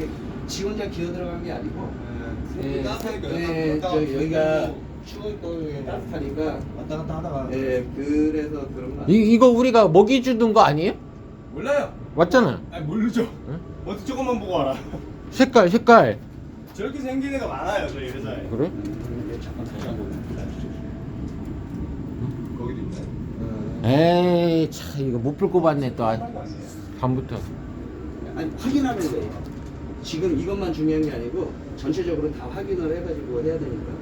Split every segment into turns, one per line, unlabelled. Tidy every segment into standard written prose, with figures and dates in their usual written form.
이게 지 혼자 기어 들어간 게 아니고
따뜻하니까
여기가 추울 거에 따뜻하니까
왔다 갔다 하다가
그래서 그런 거
이거 우리가 먹이 주던 거 아니에요?
몰라요.
맞잖아.
아니 모르죠.
응?
어떻게 조금만 보고 알아.
색깔.
저렇게 생긴 애가 많아요 저희 회사에.
그래?
잠깐 다시 한번
거기도 있나요?
에이 참 이거 못 풀고 봤네 또 밤부터.
아니 확인하면 돼요. 지금 이것만 중요한 게 아니고 전체적으로 다 확인을 해가지고 해야 되니까.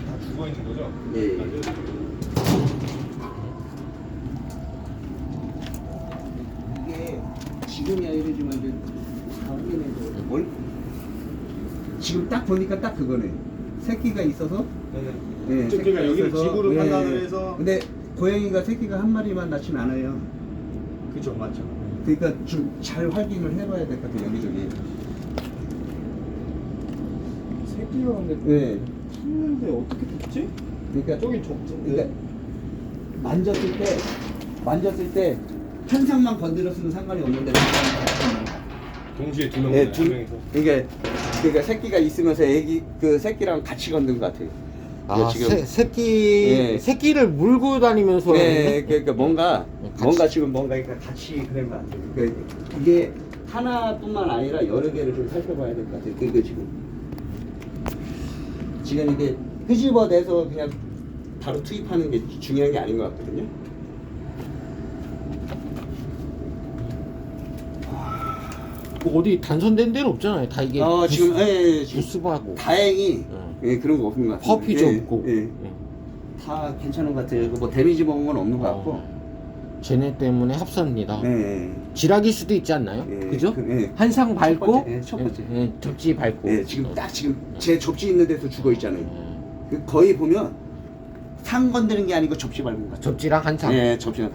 다 죽어 있는 거죠?
예. 이게 지금이야 이러지만 이제 다 확인해서 지금 딱 보니까 딱 그거네. 새끼가 있어서. 예,
새끼가 여기를 집으로 판단을 해서.
근데 고양이가 새끼가 한 마리만 낳진 않아요.
그죠 맞죠.
그러니까 좀 잘 확인을 해봐야 될 것 같아요 여기저기.
새끼가 근데
네.
탔는데 어떻게 됐지?
그러니까
저기 좁던데.
그러니까 만졌을 때 한상만 건드렸으면 상관이 없는데.
동시에 두 명.
네, 그러니까 새끼가 있으면서 애기 그 새끼랑 같이 건든 것 같아요.
아
지금-
새끼
예.
새끼를 물고 다니면서.
네, 그러니까 뭔가
같이.
지금 뭔가 같이 그런 것 같아요. 그러니까 이게 하나뿐만 아니라 여러 개를 좀 살펴봐야 될 것 같아요. 그러니까 지금 이게 끄집어내서 그냥 바로 투입하는 게 중요한 게 아닌 것 같거든요.
뭐 어디 단선된 데는 없잖아요. 다 이게
지금 지금
부스하고
다행히 그런 거 없는 것 같아요.
커피도 없고.
다 괜찮은 것 같아요. 뭐 데미지 먹은 건 없는 것 같고.
쟤네 때문에 합사입니다.
네.
지락일 수도 있지 않나요?
예,
그죠?
예.
한상 밟고
번째, 첫 번째.
접지 밟고.
지금 딱 지금 제 접지 있는 데서 죽어 있잖아요.
예.
그 거의 보면 상 건드는 게 아니고 접지 밟은 것 같아요.
접지랑 한상.
네, 접지가.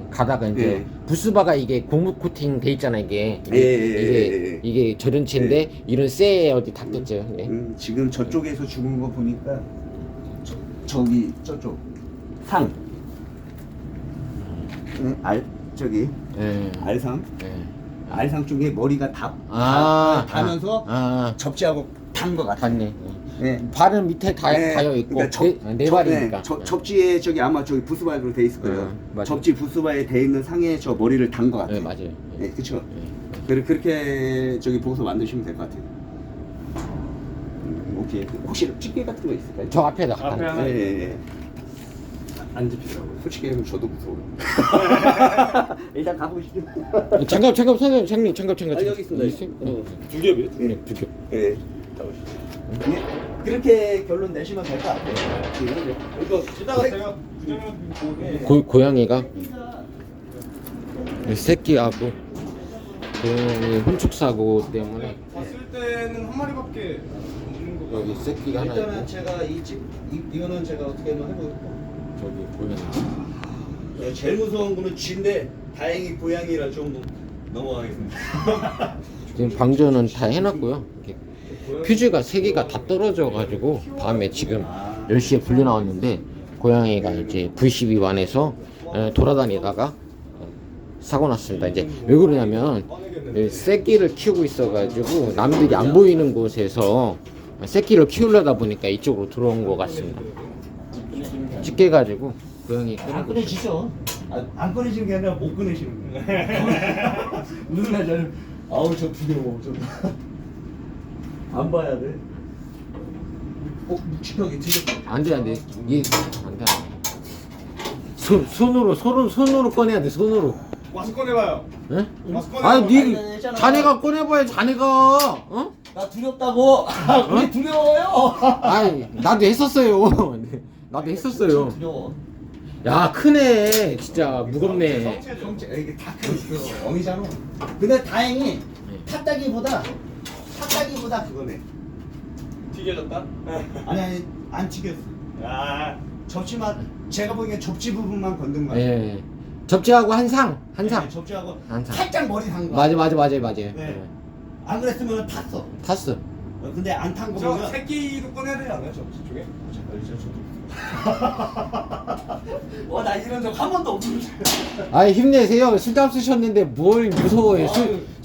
가다가 이제
예.
부스바가 이게 고무 코팅 돼 있잖아 이게.
예.
이게 저런체인데 이런 쇠에 어디 닿겠죠. 예.
지금 저쪽에서 죽은 거 보니까 저기 저쪽 상. 저기
예.
알상.
예.
알상 쪽에 머리가 닿으면서 접지하고 단 것 같아요.
닿네.
네.
발은 밑에 닿여 있고
그러니까
네 발이니까.
접지에 저기 아마 저기 부스바로 돼 있을 거예요.
맞아요.
접지 부스바에 돼 있는 상에 저 머리를 단 것 같아요.
네 맞아요.
네, 그렇죠. 그렇게 저기 보고서 만드시면 될 것 같아요. 오케이. 혹시 집게 같은 거 있을까요?
저 앞에다
앞에
갖다
하나.
예.
안 집히더라고요.
솔직히 얘기하면 저도 무서워요. 일단 가보시죠.
놓- 장갑 장님 장갑.
여기 있습니다.
있어요?
두 겹이요?
네, 두 겹.
예. 그렇게 결론 내시면 될 것 같아요.
이거 쓰다가 제가 부정형 보고.
고양이가 새끼하고 고양이 훔축 사고 때문에
봤을 때는 한 마리밖에 없는 거
여기 새끼가 하나
일단은
있고
제가 이거는 제가 어떻게 한번 해보고.
저기 고양이.
제일 무서운 거는 쥐인데 다행히 고양이라 좀 넘어가겠습니다.
지금 방전은 다 해놨고요. 이렇게 퓨즈가 3개가 다 떨어져가지고 밤에 지금 10시에 불려 나왔는데 고양이가 이제 V12 완에서 돌아다니다가 사고 났습니다. 이제 왜 그러냐면 새끼를 키우고 있어가지고 남들이 안 보이는 곳에서 새끼를 키우려다 보니까 이쪽으로 들어온 것 같습니다. 찢겨가지고 고양이
안
끄는 거.
꺼내지죠? 안 꺼내지는 게 아니라 못 꺼내시는 거예요. 무슨 말인지 알아요? 아우 저 두려워. 안 봐야 돼. 묵직하게 튀겼어.
안돼 이게 안돼. 손으로 꺼내야 돼 손으로.
와서 꺼내봐요.
응?
와서 꺼내봐.
아니 자네가 꺼내봐야 자네가 어?
나 두렵다고. 우리 두려워요.
아이 나도 했었어요. 나도 했었어요.
두려워.
야 크네 진짜 무겁네.
이게 다 크. 어미잖아. 근데 다행히 탔다기보다 그거네.
튀겨졌다?
아니 안 튀겼어.
아,
접지만 제가 보기엔 접지 부분만 건든 거야.
예. 접지하고 한상.
네, 접지하고
한상.
살짝 머리 단 거야.
맞아요.
네. 안 그랬으면 탔어.
탔어.
근데 안 탄 거
저
보면
새끼도 꺼내야 되지 않나요? 저 쪽에?
나 이런 적 한 번도 없는데.
아이 힘내세요. 술값 쓰셨는데 뭘 무서워해.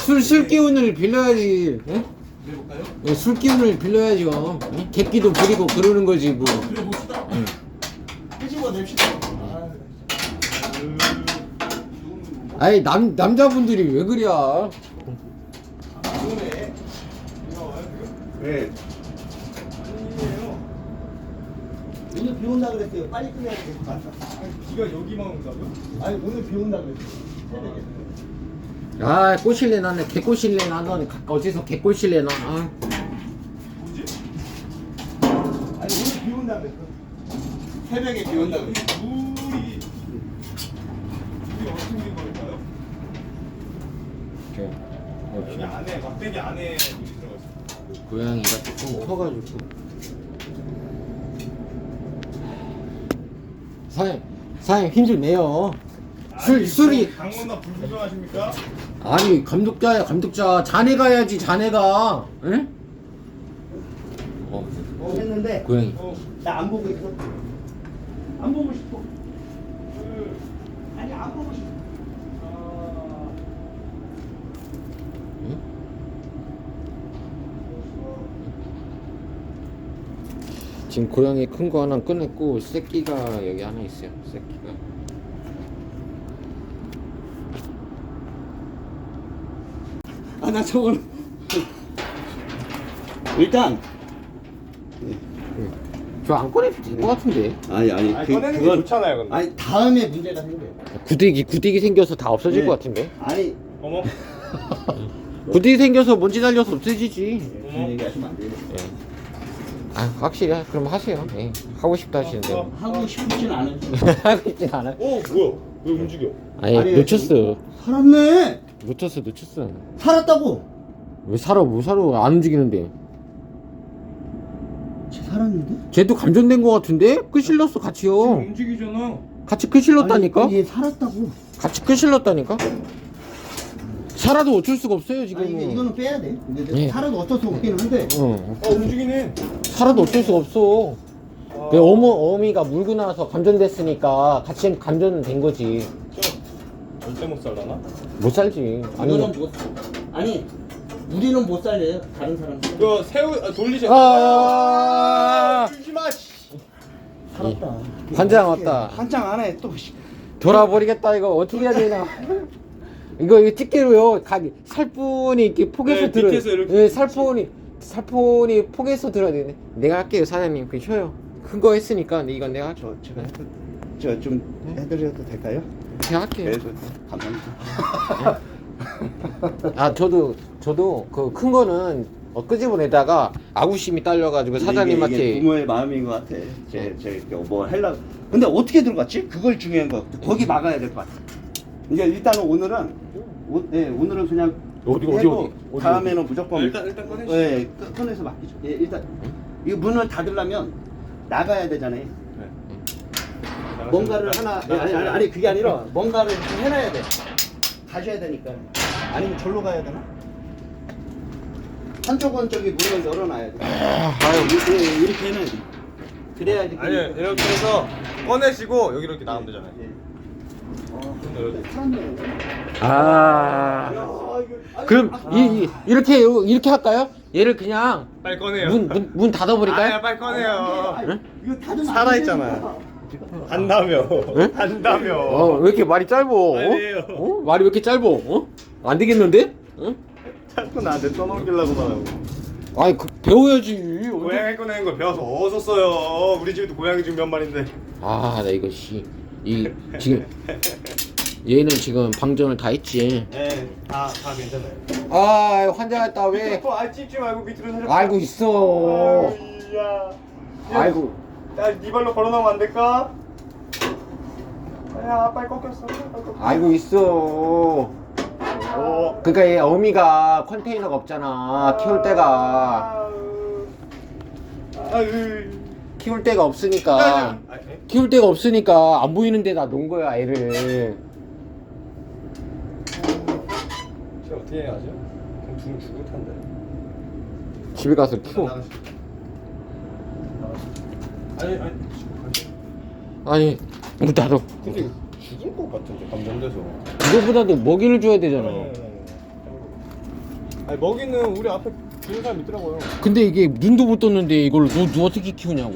술 기운을 빌려야지. 응?
해볼까요?
예, 술 기운을 빌려야죠. 응? 객기도 부리고 그러는 거지 뭐.
그래 봅시다.
응.
끄집어냅시다.
아니 남자분들이 왜 그래?
그러네.
네.
아니에요.
오늘 비 온다 그랬어요. 빨리 끝내야 돼.
비가 여기만 온다고요?
아니 오늘 비 온다 그랬어요. 새벽에.
아 꼬실래 나네. 개꼬실래 나는 어디서 개꼬실래 나. 아.
뭐지?
아니 오늘 비 온다 그랬어. 새벽에 비 온다 그랬어.
물이 어떻게 된 걸까요? 여기 안에 막대기 안에 물이 들어가 있어.
고양이가 조금 커가지고. 사장님 힘 좀 내요. 술이
강원도 불구경하십니까?
아니 감독자야 감독자. 자네 가야지 자네가. 응?
했는데
고양이.
나 안 보고 있어. 안 보고 싶어. 아니 안 보고 싶어.
응? 지금 고양이 큰 거 하나 꺼냈고 새끼가 여기 하나 있어요. 새끼가.
아 나 저걸 일단
저 안 꺼내도 될 것 같은데.
아니
아니, 꺼내는 게 좋잖아요, 근데.
아니 다음에 문제가 생겨요.
구데기 생겨서 다 없어질
네.
것 같은데.
아니
어머.
구데기 생겨서 먼지 달려서 없어지지.
그런 얘기 하시면 안 돼요.
아 확실히 그럼 하세요. 예. 하고 싶다 하시는데.
하고 싶진 않아요.
하고 싶진 않아.
뭐야? 왜 움직여?
아니
아니,
놓쳤어.
살았네.
놓쳤어.
살았다고.
왜 살아? 뭐 살아? 안 움직이는데.
쟤 살았는데?
쟤도 감전된 것 같은데? 끄실렀어 같이요.
움직이잖아.
같이 끄실렀다니까?
아니, 얘 살았다고.
같이 끄실렀다니까? 살아도 어쩔 수가 없어요 지금.
아니 이거는 빼야 돼. 근데
예.
살아도 어쩔 수 없긴 한데.
움직이네.
살아도 어쩔 수가 없어. 그 어미가 물고 나서 감전됐으니까 같이 감전된 거지.
절대 못 살라나?
못 살지. 아니
이거는 못. 아니 우리는 못 살려요. 다른 사람.
그 새우 돌리셔.
아
주지 마. 씨.
살았다.
환장 왔다.
한장 안에 또.
돌아버리겠다 이거 어떻게 해야 되나. 이거 집게로요. 살뿐이 이렇게 포개서
네,
들어.
밑에서 이렇게.
네, 살뿐이 포개서 들어야 되네. 내가 할게요 사장님. 그 쉬어요. 큰 거 했으니까 근데 이건 내가 할게요.
제가 좀 해드려도 될까요?
제가 할게요.
네, 감사합니다.
아 저도 그 큰 거는 끄집어내다가 아구심이 딸려가지고 사장님한테
이게 부모의 마음인 것 같아. 뭐 하려고. 근데 어떻게 들어갔지? 그걸 중요한 거. 거기 막아야 될 것 같아. 이제 일단은 오늘은 그냥
어디,
해고
어디?
다음에는 무조건
일단 꺼내시죠.
예, 꺼내서 맡기죠. 예, 일단 이 문을 닫으려면 나가야 되잖아요. 뭔가를 하나 아니 그게 아니라 뭔가를 좀 해놔야 돼. 가셔야 되니까. 아니면 절로 가야 되나? 한쪽은 저기 문을 열어놔야 돼. 이렇게 해놔야 돼. 그래야지.
아니 이렇게 해서 꺼내시고 여기로 이렇게 나가면 되잖아요.
사람들.
그럼 이렇게 할까요? 얘를 그냥
빨리 꺼내요.
문 닫아버릴까요?
빨리 꺼내요.
이거 닫으면
살아있잖아. 한다며.
응?
한다며.
왜 이렇게 말이 짧어?
아니에요.
말이 왜 이렇게 짧어? 안 되겠는데? 응?
자꾸 나한테 떠넘기려고 말하고.
아이 배워야지.
고양이 꺼내는 거 배워서 어디서 써요? 우리 집에도 고양이 지금 몇 마리인데.
나 이거 지금 얘는 지금 방전을 다 했지.
네, 다 괜찮아요.
환장했다 왜?
찝지 말고 밑으로 살짝.
알고 있어.
야.
알고.
야, 네 발로 걸어나오면 안 될까? 야, 빨리 꺾였어.
알고 있어. 그러니까 얘 어미가 컨테이너가 없잖아. 키울 데가 없으니까. 키울 데가 없으니까 안 보이는 데다 놓은 거야 애를.
제가 어떻게 해야죠? 그럼 둥 죽을 텐데.
집에 가서 키워. 아니 나도
근데 죽을 것 같은데 감전돼서.
그거보다도 먹이를 줘야 되잖아.
아니 먹이는 우리 앞에 주는 사람 있더라고요.
근데 이게 눈도 못 떴는데 이걸 누 어떻게 키우냐고.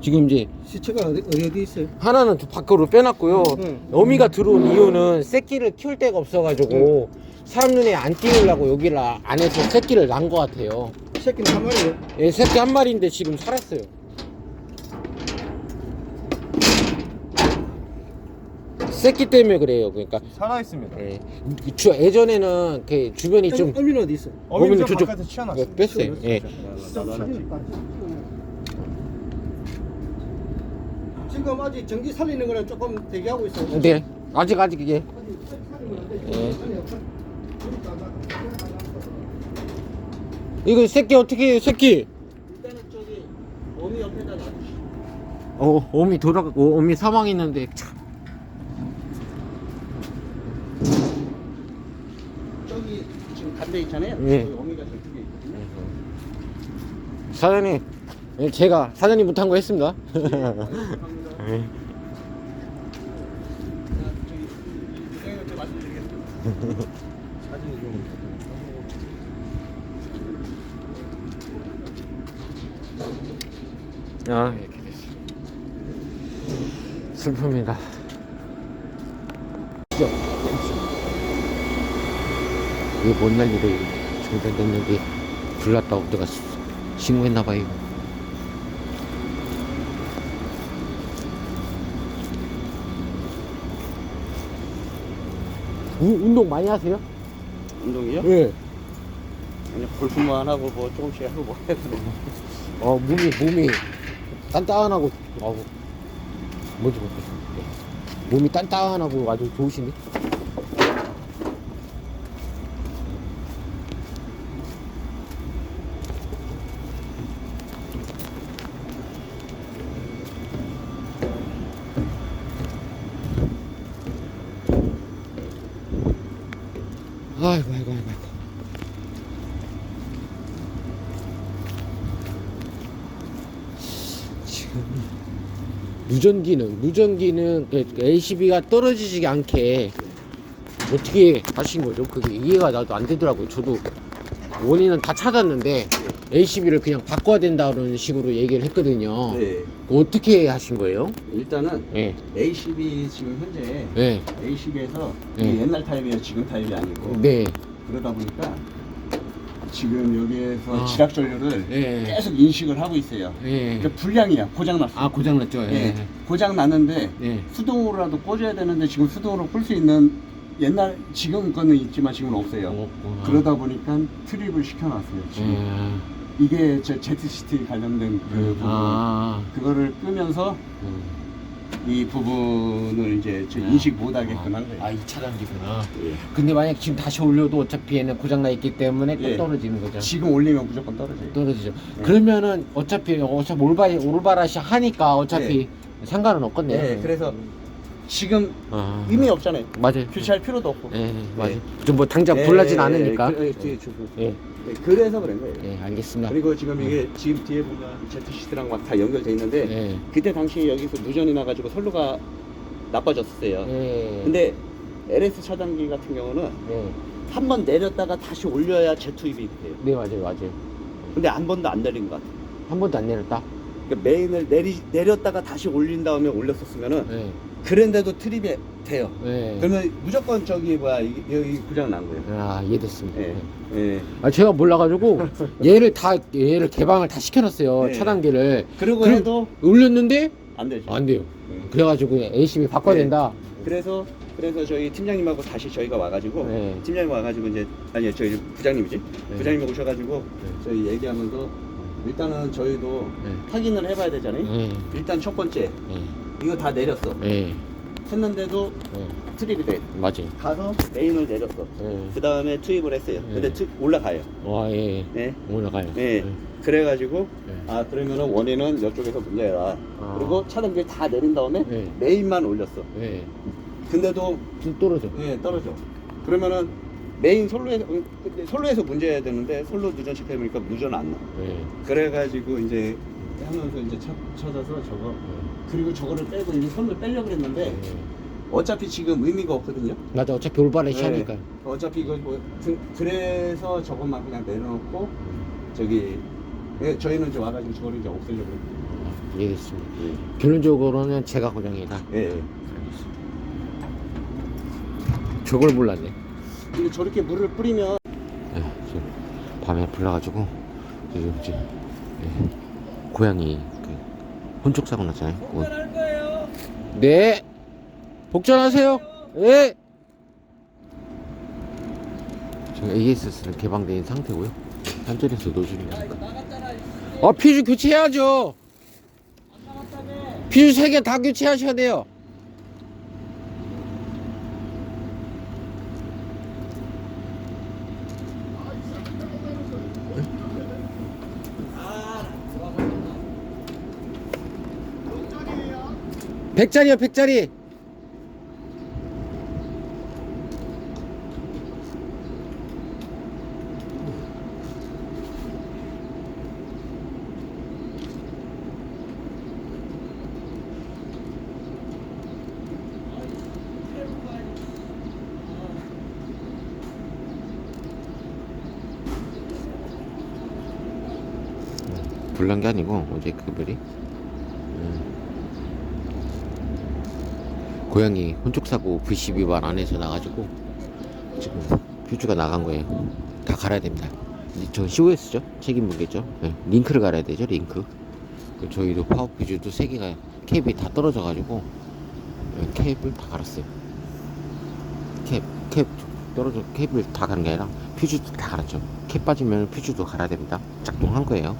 지금 이제
시체가 어디 있어요?
하나는 좀 밖으로 빼놨고요.
응.
어미가 들어온 이유는 새끼를 키울 데가 없어가지고 사람 눈에 안 띄우려고 여기를 안에서 새끼를 낳은 것 같아요.
새끼는 한 마리예요?
예, 새끼 한 마리인데 지금 살았어요. 새끼 때문에 그래요. 그러니까
살아 있습니다.
예. 예전에는 그 주변이 좀
어미는 어디 있어요?
어미는
어미는
저
저쪽
바깥에 치워놨어요.
뺐어요. 예.
지금 아직 전기 살리는 거는 조금 대기하고 있어요.
네. 아직 이게. 예. 이거 새끼 어떻게 해요? 새끼.
일단은 저기 어미 옆에다 놔두시고.
어미 돌아가고 어미 사망했는데 참.
저기 지금 간대 있잖아요.
예.
저기 어미가 저쪽에 있거든요.
사장님, 예, 제가 사장님 못한 거 했습니다. 예.
부장님한테 말씀드리겠습니다. 사진이 좀.
아, 이렇게 됐어. 슬픕니다. 이게 뭔 난리래. 정전됐는데 불났다고 내가 신고했나봐요. 운동 많이 하세요?
운동이요?
예.
아니 골프만 하고 뭐 조금씩 하고 뭐 해도
몸이 단단하고, 뭐지. 몸이 단단하고 아주 좋으시네. 아이고. 지금 무전기는 LCB가 떨어지지 않게 어떻게 하신 거죠? 그게 이해가 나도 안 되더라고요. 저도 원인은 다 찾았는데 LCB를 그냥 바꿔야 된다는 식으로 얘기를 했거든요.
네.
그거 어떻게 하신 거예요?
일단은
예.
ACB 지금 현재
네.
ACB에서
네.
옛날 타입이에요. 지금 타입이 아니고
네.
그러다 보니까 지금 여기에서
아.
지락 전류를
예.
계속 인식을 하고 있어요.
예.
그러니까 불량이야. 고장났어.
아, 고장났죠? 예.
예. 고장 났는데
예.
수동으로라도 꽂아야 되는데 지금 수동으로 끌 수 있는 옛날 지금 거는 있지만 지금은 없어요. 그러다 보니까 트립을 시켜놨어요. 지금 이게 저 ZCT 관련된 그 부분 그거를 끄면서 이 부분을 이제 저 인식 못하게끔 한 거예요.
아, 이 차단기구나.
예.
근데 만약 지금 다시 올려도 어차피 얘는 고장나 있기 때문에 또
예.
떨어지는 거죠.
지금 올리면 무조건 떨어져요.
떨어지죠. 그러면은 어차피 올바라시 하니까 어차피 상관은 없겠네요.
네, 그래서 지금
아.
의미 없잖아요.
맞아요.
교체할 필요도 없고.
예, 맞아요. 좀 뭐 당장 불나진 않으니까. 예,
그래서 그런 거예요.
예, 알겠습니다.
그리고 지금 이게 지금 뒤에 보면 ZCT랑 막 다 연결돼 있는데
예,
그때 당시 여기서 누전이 나가지고 선로가 나빠졌어요.
예.
근데 LS 차단기 같은 경우는
예.
한 번 내렸다가 다시 올려야 재투입이 돼요.
네, 맞아요.
근데 한 번도 안 내린 것 같아요.
한 번도 안 내렸다.
그러니까 메인을 내렸다가 다시 올린 다음에 올렸었으면은
예,
그런데도 트립이 돼요.
예.
그러면 무조건 저기 뭐야 여기 고장 난 거예요.
아, 이해됐습니다.
예.
예.
예.
아, 제가 몰라가지고 얘를 개방을 다 시켜놨어요.
네.
차단기를.
그러고
그럼-
해도
올렸는데
안 되죠.
안 돼요.
네.
그래가지고 ACB 바꿔야
네.
된다.
그래서 저희 팀장님하고 다시 저희가 와가지고
네.
팀장님 와가지고 이제 아니 저희 부장님이지
네.
부장님 오셔가지고 저희 얘기하면서 일단은 저희도
네.
확인을 해봐야 되잖아요.
예,
일단 첫 번째
예,
이거 다 내렸어.
예,
했는데도
예.
트립이 돼.
맞아요.
가서 메인을 내렸어.
예.
그 다음에 투입을 했어요. 근데 올라가요.
와, 예.
네.
올라가요.
네. 그래가지고
네.
아 그러면은 원인은 이쪽에서 문제라.
아.
그리고 차단기 다 내린 다음에
네.
메인만 올렸어.
예.
근데도
좀 떨어져.
떨어져. 그러면은 메인 솔로에서 문제야 되는데 솔로 누전 실패해보니까 누전 안 나.
예.
그래가지고 이제 하면서 이제 찾아서 저거 그리고 저거를 빼고 이제 손을 빼려고 그랬는데 어차피 지금 의미가 없거든요.
맞아, 어차피 올바레시 하니까.
어차피 이거 그래서 저것만 그냥 내려놓고 저기 저희는 좀 와가지고 저거를 이제 없애려고 해요.
알겠습니다. 결론적으로는 제가 고장이다.
예.
저걸 몰랐네.
근데 저렇게 물을 뿌리면
네, 지금 밤에 불나가지고 지금 이제 고양이 그 혼촉 사고 났잖아요. 복전할 거예요. 네. 복전하세요. 네. 지금 ASS는 개방된 상태고요. 한전에서 노즐이 나니까. 퓨즈 교체해야죠. 퓨즈 3개 다 교체하셔야 돼요. 백짜리요, 100짜리. 불난 게 아니고 어제 그분이 고양이 혼촉 사고 V12 위반 안에서 나가지고 지금 퓨즈가 나간 거예요. 다 갈아야 됩니다. 저 COS죠? 책임 묻겠죠? 네. 링크를 갈아야 되죠, 링크. 저희도 파워 퓨즈도 3개가 캡이 다 떨어져 가지고 캡을 다 갈았어요. 캡 떨어져 캡을 다 가는 게 아니라 퓨즈도 다 갈았죠. 캡 빠지면 퓨즈도 갈아야 됩니다. 작동한 거예요.